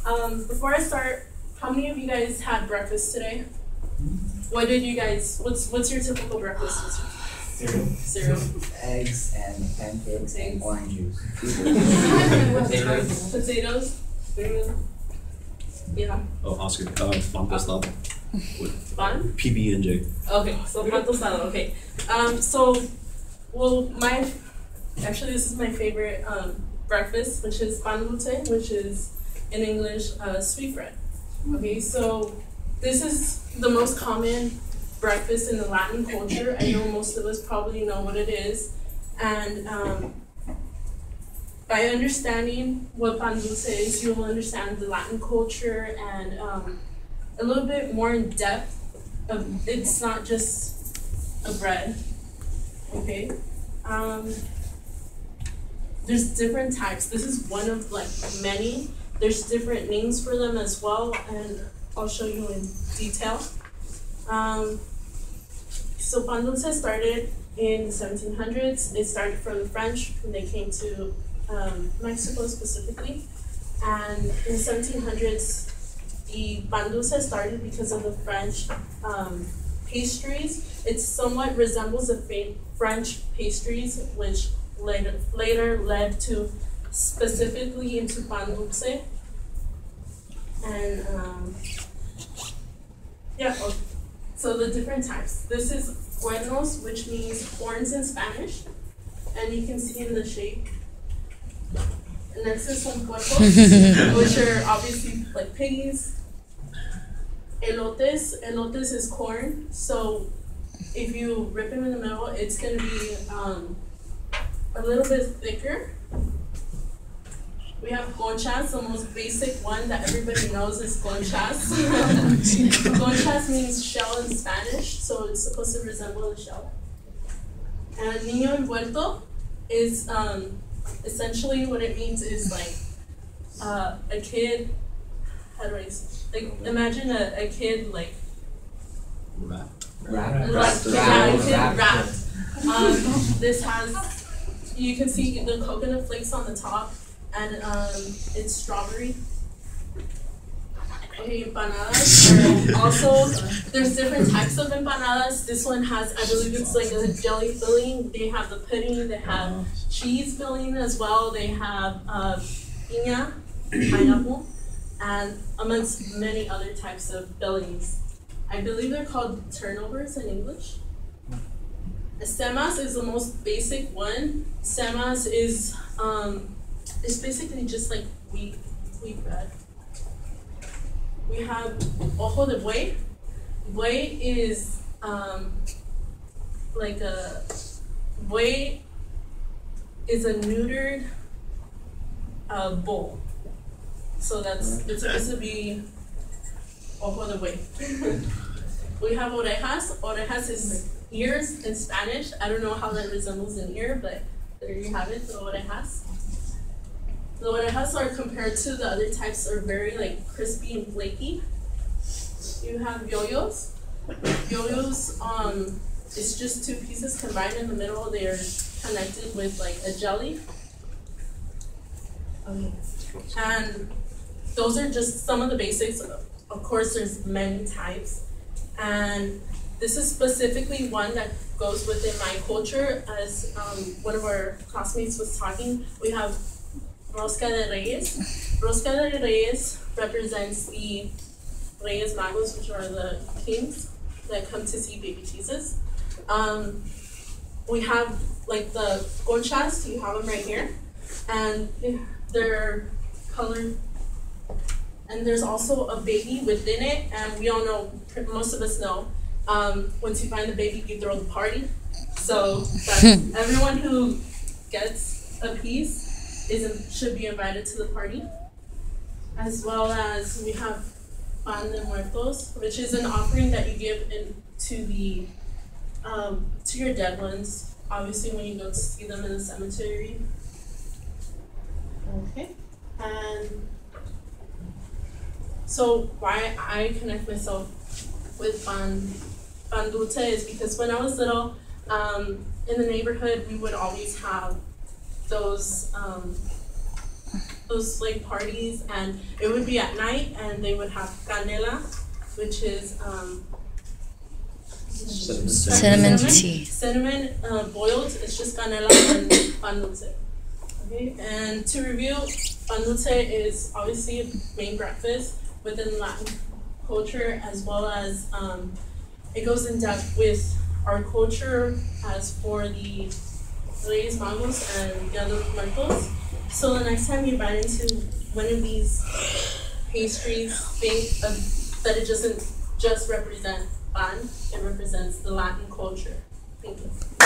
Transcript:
Before I start, how many of you guys had breakfast today? What did you guys, what's your typical breakfast? Cereal. Eggs and pancakes and orange juice. Potatoes. Yeah. Oh, Oscar. Pan tostado. Pan? PB&J. Okay, so pan tostado. Okay. Actually this is my favorite breakfast, which is pan dulce, which is in English sweet bread. Okay, so this is the most common breakfast in the Latin culture. I know most of us probably know what it is, and by understanding what pan dulce is, you will understand the Latin culture and a little bit more in depth. It's not just a bread, okay? There's different types. This is one of like many. There's different names for them as well, and I'll show you in detail. So pan dulce started in the 1700s. It started from the French when they came to Mexico specifically. And in the 1700s, the pan dulce started because of the French pastries. It somewhat resembles the French pastries, which later led to specifically into pan dulce. And so the different types. This is cuernos, which means horns in Spanish, and you can see in the shape. And next is son puercos, which are obviously like piggies. Elotes is corn. So if you rip them in the middle, it's gonna be a little bit thicker. We have conchas, the most basic one that everybody knows is conchas. Conchas means shell in Spanish, so it's supposed to resemble a shell. And niño envuelto is essentially what it means is like a kid. How do I say? Like imagine a kid like wrapped. This has, you can see the coconut flakes on the top. And it's strawberry. Okay, empanadas. Also, there's different types of empanadas. This one has, I believe it's like a jelly filling. They have the pudding. They have cheese filling as well. They have piña, pineapple, and amongst many other types of fillings. I believe they're called turnovers in English. Semas is the most basic one. Semas is it's basically just like wheat bread. We have ojo de buey. Buey is buey is a neutered bull. So it's supposed to be ojo de buey. We have orejas. Orejas is ears in Spanish. I don't know how that resembles an ear, but there you have it, the orejas. The orejas are compared to the other types are very like crispy and flaky. You have yoyos. Yoyos, it's just two pieces combined in the middle. They are connected with like a jelly. And those are just some of the basics. Of course, there's many types. And this is specifically one that goes within my culture. As one of our classmates was talking, we have Rosca de Reyes. Rosca de Reyes represents the Reyes Magos, which are the kings that come to see baby Jesus. We have like the conchas, you have them right here, and they're colored. And there's also a baby within it, and we all know, most of us know, once you find the baby, you throw the party. So that's everyone who gets a piece should be invited to the party, as well as we have pan de muertos, which is an offering that you give to your dead ones. Obviously, when you go to see them in the cemetery. Okay, and so why I connect myself with pan dulce is because when I was little, in the neighborhood, we would always have those those like parties, and it would be at night, and they would have canela, which is Cinnamon tea. Cinnamon boiled. It's just canela and pan dulce. Okay, and to review, pan dulce is obviously a main breakfast within Latin culture, as well as it goes in depth with our culture as for the Reyes Magos and Dia de los Muertos. So the next time you bite into one of these pastries, think that it doesn't just represent pan, it represents the Latin culture. Thank you.